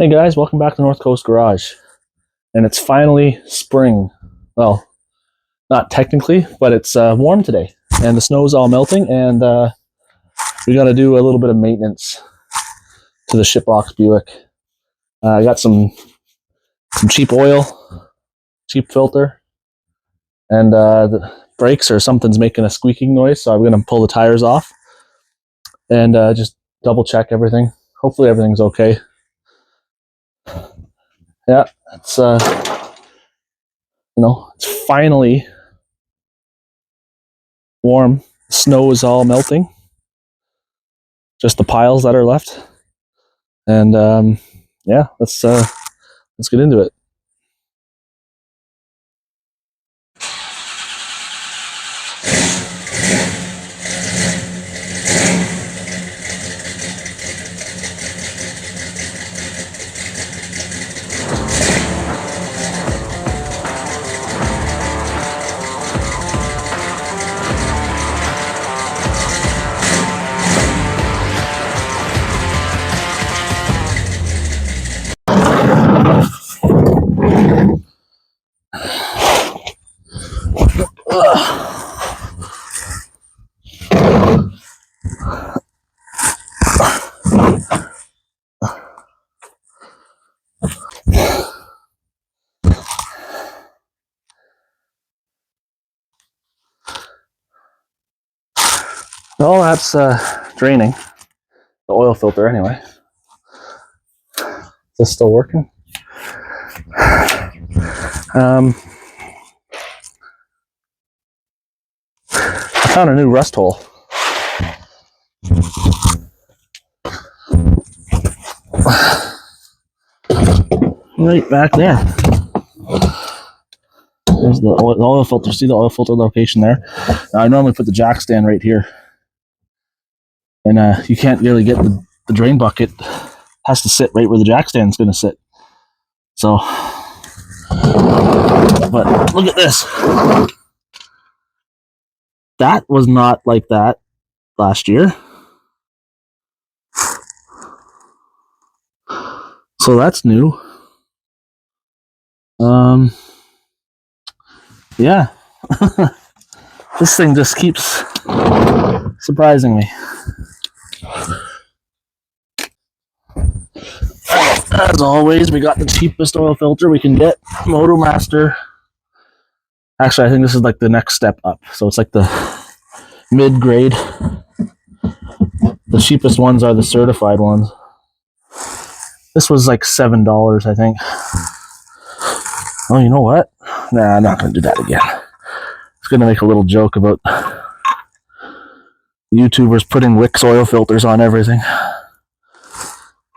Hey guys, welcome back to North Coast Garage. And it's finally spring. Well, not technically, but it's warm today. And the snow's all melting, and we got to do a little bit of maintenance to the shitbox Buick. I got some cheap oil, cheap filter, and the brakes or something's making a squeaking noise, so I'm going to pull the tires off and just double check everything. Hopefully everything's okay. Yeah, it's it's finally warm. Snow is all melting. Just the piles that are left. And yeah, let's get into it. Well, that's draining the oil filter anyway. Is this still working? I found a new rust hole. Right back there. There's the oil filter. See the oil filter location there? Now, I normally put the jack stand right here. And you can't really get the drain bucket. It has to sit right where the jack stand's going to sit. So, but look at this. That was not like that last year. So that's new. Yeah. This thing just keeps surprising me. As always, we got the cheapest oil filter we can get. MotoMaster. Actually, I think this is like the next step up. So it's like the mid-grade. The cheapest ones are the certified ones. This was like $7, I think. Oh, you know what? Nah, I'm not going to do that again. I was going to make a little joke about YouTubers putting Wix oil filters on everything.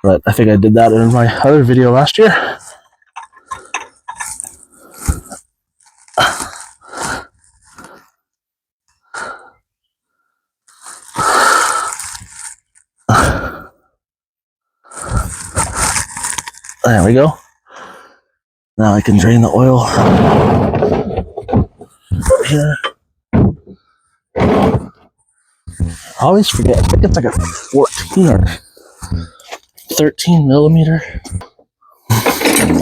But I think I did that in my other video last year. There we go. Now I can drain the oil here. I always forget. I think it's like a 14 or 13 millimeter.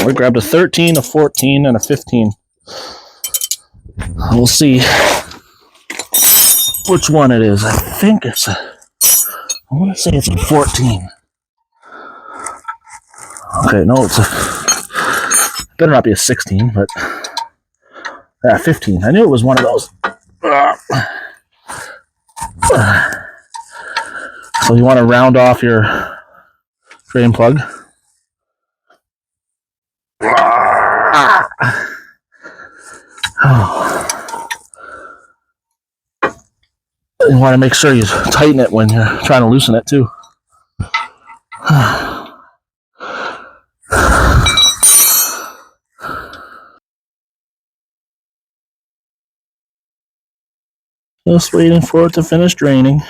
We grabbed a 13, a 14, and a 15. We'll see which one it is. I think it's I want to say it's a 14. Okay, no, it's better not be a 16, but yeah, 15. I knew it was one of those. So you want to round off your drain plug. You want to make sure you tighten it when you're trying to loosen it too. Just waiting for it to finish draining.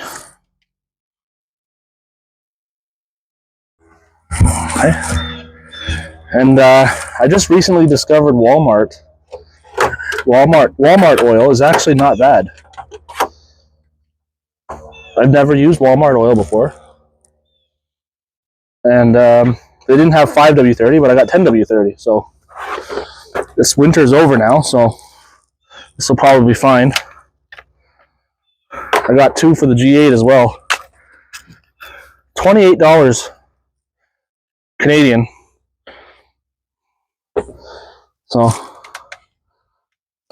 Okay. And I just recently discovered Walmart oil is actually not bad. I've never used Walmart oil before. And They didn't have 5W30, but I got 10W30. So this winter's over now, so this will probably be fine. I got 2 for the G8 as well. $28 Canadian. So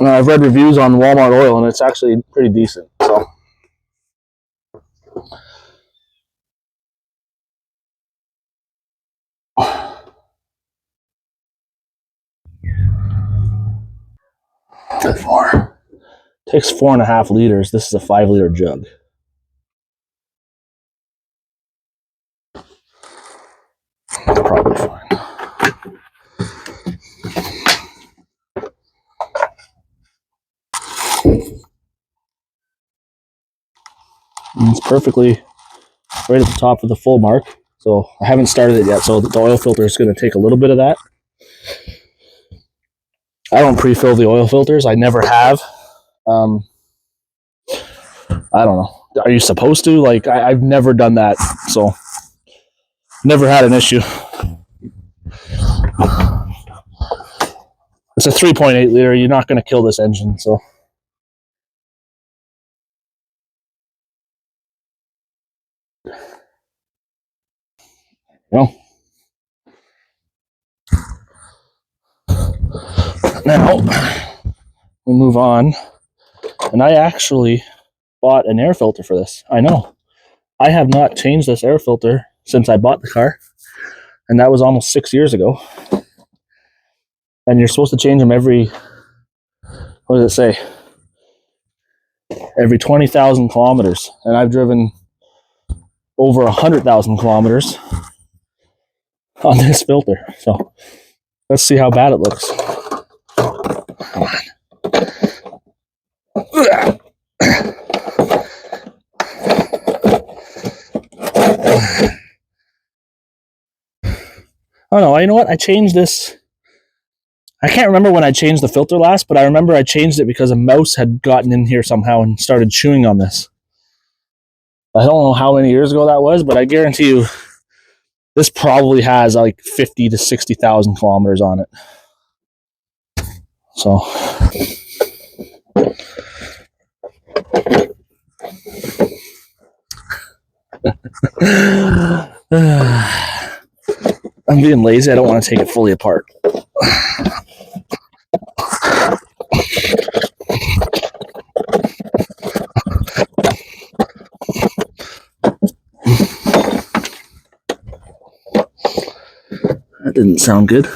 I've read reviews on Walmart oil, and it's actually pretty decent. So far. Takes 4.5 liters. This is a 5-liter jug. Probably fine. And it's perfectly right at the top of the full mark. So I haven't started it yet, so the oil filter is going to take a little bit of that. I don't pre-fill the oil filters. I never have. I don't know. Are you supposed to? Like, I've never done that, so never had an issue. It's a 3.8 liter. You're not going to kill this engine, so. Well, now we move on, and I actually bought an air filter for this. I know. I have not changed this air filter since I bought the car, and that was almost 6 years ago. And you're supposed to change them every, what does it say? Every 20,000 kilometers. And I've driven over 100,000 kilometers on this filter. So let's see how bad it looks. Come on. Oh no, you know what? I changed this. I can't remember when I changed the filter last, but I remember I changed it because a mouse had gotten in here somehow and started chewing on this. I don't know how many years ago that was, but I guarantee you this probably has like 50 to 60,000 kilometers on it. So I'm being lazy. I don't want to take it fully apart. That didn't sound good.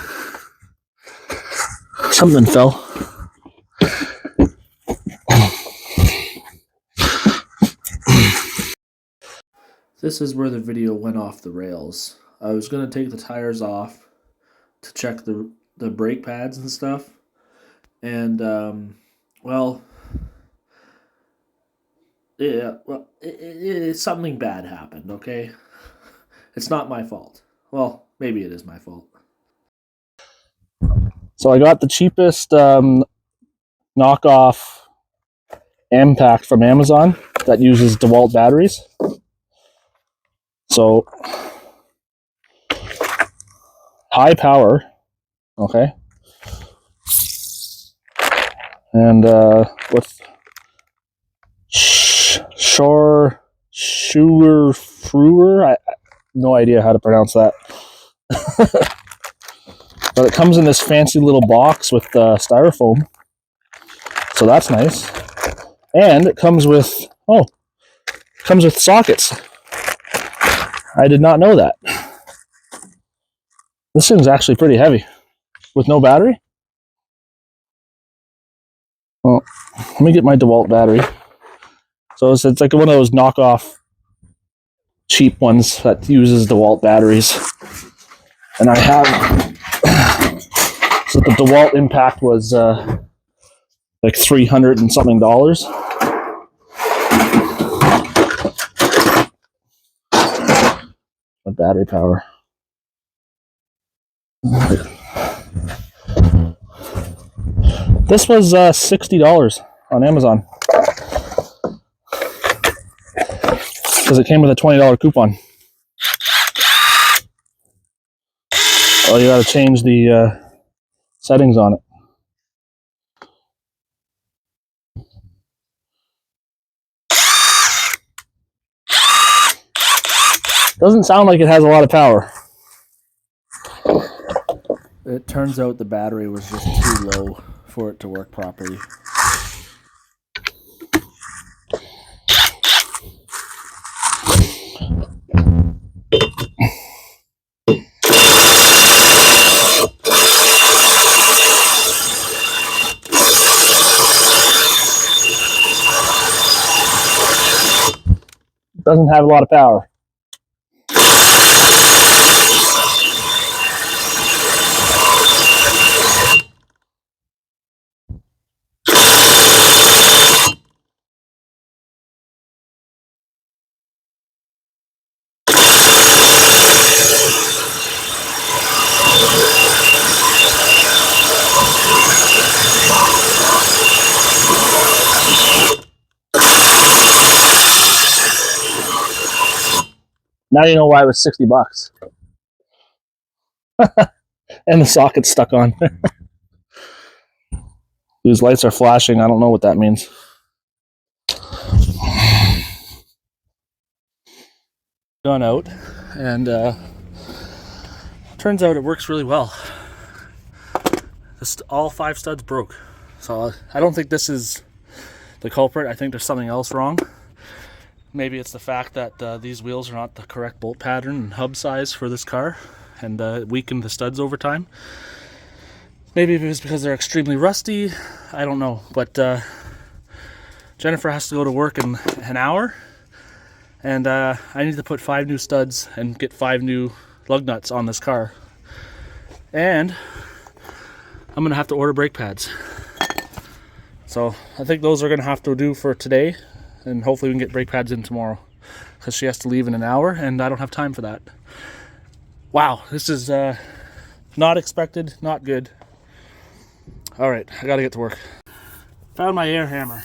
Something fell. This is where the video went off the rails. I was going to take the tires off to check the brake pads and stuff. And, well, yeah, well, something bad happened, okay? It's not my fault. Well, maybe it is my fault. So I got the cheapest knockoff Impact from Amazon that uses DeWalt batteries. So high power, okay, and with Schuer, I no idea how to pronounce that. But it comes in this fancy little box with styrofoam, so that's nice. And it comes with sockets. I did not know that. This thing's actually pretty heavy with no battery. Well, let me get my DeWalt battery. So it's like one of those knockoff cheap ones that uses DeWalt batteries. And I have, so the DeWalt Impact was like $300 and something. The battery power. This was $60 on Amazon because it came with a $20 coupon. Oh, you gotta change the settings on it. Doesn't sound like it has a lot of power. It turns out the battery was just too low for it to work properly. Doesn't have a lot of power. Now you know why it was $60. And the socket's stuck on. These lights are flashing. I don't know what that means. Gone out, and turns out it works really well. All 5 studs broke. So I don't think this is the culprit. I think there's something else wrong. Maybe it's the fact that these wheels are not the correct bolt pattern and hub size for this car, and weakened the studs over time. Maybe it was because they're extremely rusty. I don't know. But Jennifer has to go to work in an hour, and I need to put 5 new studs and get 5 new lug nuts on this car. And I'm going to have to order brake pads. So I think those are going to have to do for today, and hopefully we can get brake pads in tomorrow, because she has to leave in an hour and I don't have time for that. Wow, this is not expected, not good. All right, I got to get to work. Found my air hammer.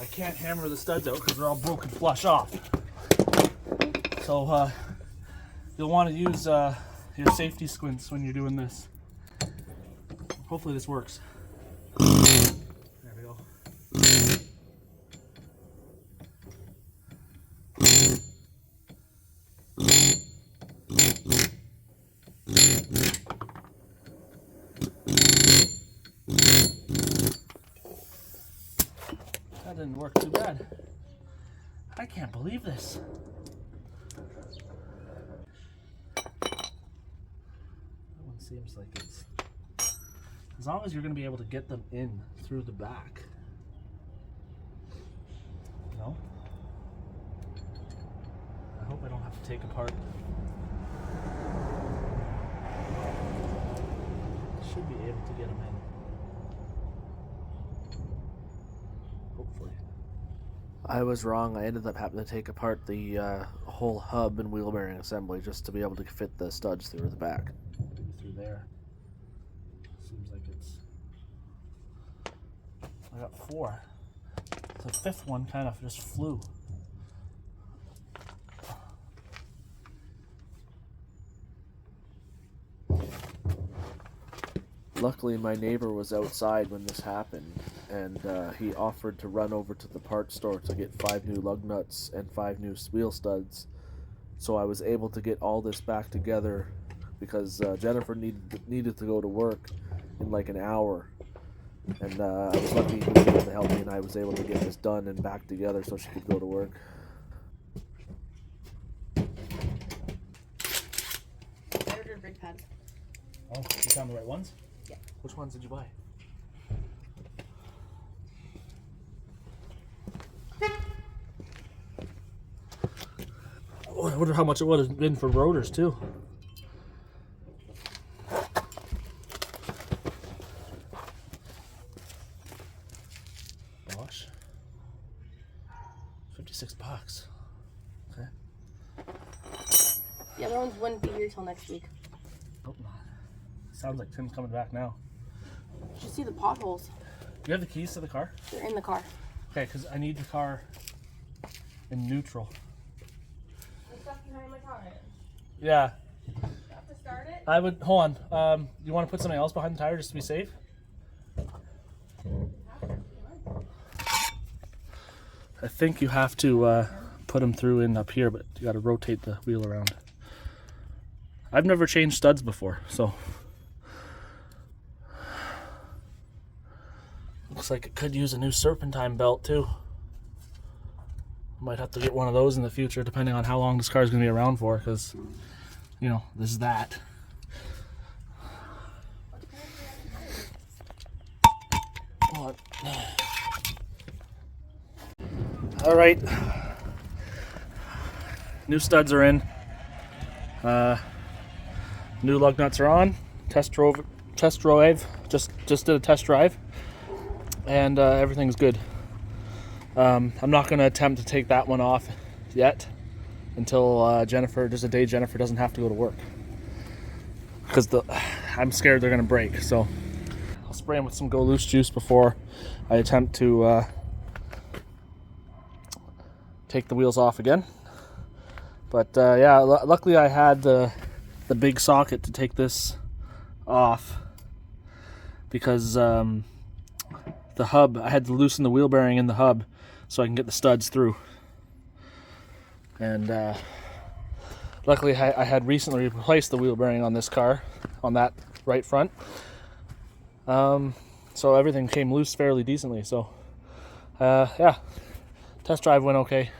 I can't hammer the studs out because they're all broken flush off. So you'll want to use your safety squints when you're doing this. Hopefully this works. There we go. That didn't work too bad. I can't believe this. That one seems like it's... As long as you're going to be able to get them in through the back. No? I hope I don't have to take apart. Should be able to get them in. Hopefully. I was wrong. I ended up having to take apart the whole hub and wheel bearing assembly just to be able to fit the studs through the back. Through there. Seems like it's... I got 4. The 5th one kind of just flew. Luckily, my neighbor was outside when this happened, and he offered to run over to the parts store to get 5 new lug nuts and 5 new wheel studs. So I was able to get all this back together because Jennifer needed to go to work in like an hour. And I was lucky he was able to help me, and I was able to get this done and back together so she could go to work. I ordered brake pads. Oh, you found the right ones? Yeah. Which ones did you buy? Oh, I wonder how much it would have been for rotors too. Gosh. $56. Okay. The other ones wouldn't be here till next week. Hope not. Sounds like Tim's coming back now. Did you see the potholes? Do you have the keys to the car? They're in the car. Okay, because I need the car in neutral. The stuff behind my car. Yeah. You have to start it? I would, hold on. You want to put something else behind the tire just to be safe? I think you have to put them through in up here, but you got to rotate the wheel around. I've never changed studs before, so looks like it could use a new serpentine belt too. Might have to get one of those in the future, depending on how long this car is going to be around for, because you know, this is that. All right, new studs are in. New lug nuts are on. Test drive. Just did a test drive, and everything's good. I'm not going to attempt to take that one off yet until there's a day Jennifer doesn't have to go to work, because I'm scared they're going to break. So I'll spray them with some Go Loose juice before I attempt to take the wheels off again. But yeah, luckily I had the big socket to take this off, because the hub, I had to loosen the wheel bearing in the hub so I can get the studs through. And luckily I had recently replaced the wheel bearing on this car, on that right front. So everything came loose fairly decently. So yeah, test drive went okay.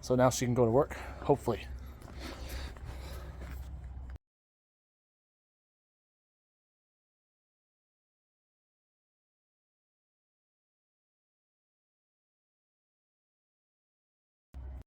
So now she can go to work, hopefully.